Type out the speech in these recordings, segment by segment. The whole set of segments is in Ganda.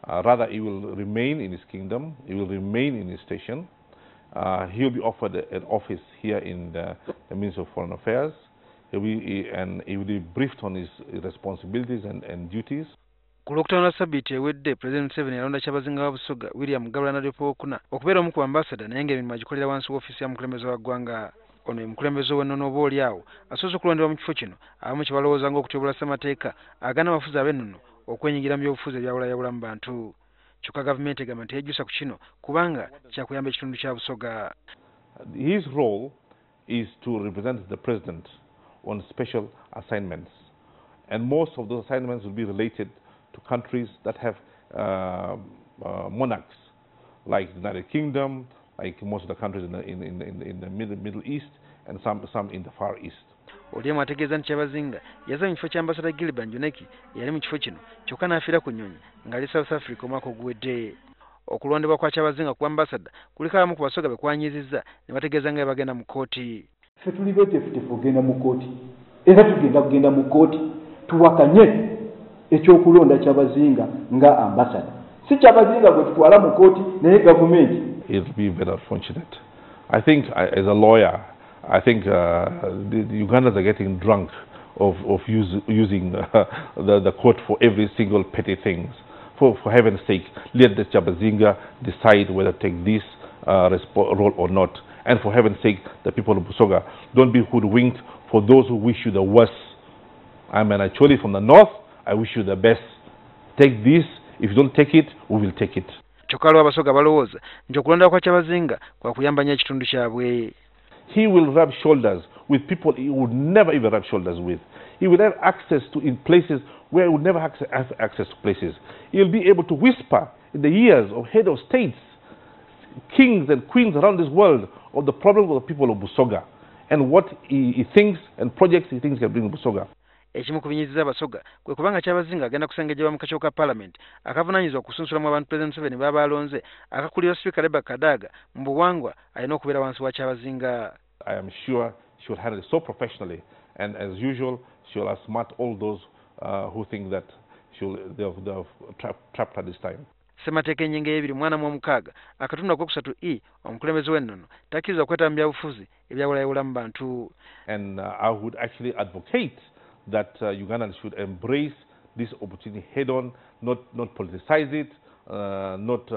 Rather, he will remain in his kingdom. He will remain in his station. He'll be offered an office here in the Ministry of Foreign Affairs. He will be briefed on his responsibilities and duties. Ku Lwokutaano Ssabbiiti ewedde, President Museveni yalonda Kyabazinga wa Busoga William Gabula Nalipokuna okubeera omu ku ambassador naye ng'emirimu agikolera wansi w'ofiisi ya mukulembeze wa ggwanga. Ono ye mukulembeze w'ennono oba oliawo asoose okulondebwa mu kifo kino abamu kye balowooza ng'okutyobula ssemateeka agaana abafuzi ab'ennono okwenyigira mu byobufuzi ebyawulayawula mu bantu. Kyokka gavumenti egamba nti yejjusa ku kino kubanga kyakuyamba ekitundu kya Busoga. His role is to represent the president on special assignments, and most of those assignments will be related to countries that have monarchs, like the United Kingdom, like most of the countries in the Middle East, and some in the Far East. Oliemu ategeeza nti Kyabazinga yazze mu kifo kya Ambassador Gilbert Njoneki eyali mu kifo kino kyokka n'afiira ku nnyonyi ng'ali South Africa omwaka oguwedde. Okulondebwa kwa Kyabazinga ku ambassador kuliko abamu ku Basoga be kwanyizizza ne bategeeza nga bagenda mu kkooti. Ffe tuli beeteefuteefu ogenda mu kkooti era tugenda kugenda mu kkooti tuwakanye ekyokulonda Kyabazinga nga ambassador. Si Kyabazinga gwe tutwala mu kkooti naye gavumenti. It'll be very unfortunate. I think as a lawyer, I think the Ugandans are getting drunk of using the court for every single petty things. For heaven's sake, let the Kyabazinga decide whether to take this role or not. And for heaven's sake, the people of Busoga, don't be hoodwinked for those who wish you the worst. I'm an actually from the north. I wish you the best. Take this. If you don't take it, we will take it. Kyokka lwa Abasoga balowooza nti okulonda kwa Kyabazinga kwa kuyamba nnyo ekitundu kyabwe. He will rub shoulders with people he would never even rub shoulders with. He will have access to in places where he would never have access to places. He'll be able to whisper in the ears of head of states, kings and queens around this world of the problems of the people of Busoga and what he thinks and projects he thinks can bring Busoga. Ekimu ku binyizizza Abasoga kwe kubanga Kyabazinga agenda kusengejjebwa mu kakiiko ka Parliament akavunaanyizibwa okusunsulamu abantu President Museveni baba alonze akakulira Speaker Rebecca Kadaga mu buwangwa alina okubeera wansi wa Kyabazinga. I am sure she will handle it so professionally, and as usual, she will outsmart all those who think that they've trapped her this time. Ssemateeka ennyingo y'ebiri mwana mu omukaaga akatundu akokusatu omukulembeze w'ennono takkiriza kwetaba mu byabufuzi ebyawulayawula mu bantu. And I would actually advocate that Ugandans should embrace this opportunity head on, not politicize it, not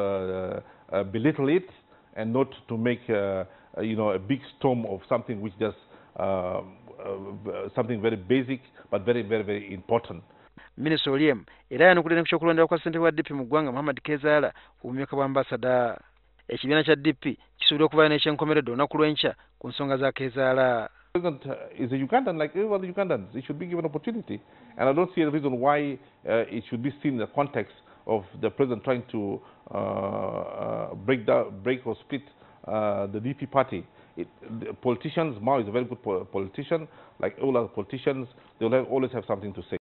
belittle it, and not to make a big storm of something which just something very basic but very, very, very important. Minisita Oliemu era yanukulira ku ky'okulondebwa kwa ssentebe wa DP mu ggwanga Muhammad Kezaala ku bumyuka bwa ambassador. Ekibiina kya DP kisuubira okubeera n'ekyenkomeredde olunaku lw'enkya ku nsonga za Kezaala. The president is a Ugandan like every other Ugandans. He should be given opportunity, and I don't see a reason why it should be seen in the context of the president trying to break or split the DP party. The politicians, Mao is a very good politician. Like all other politicians, they will always have something to say.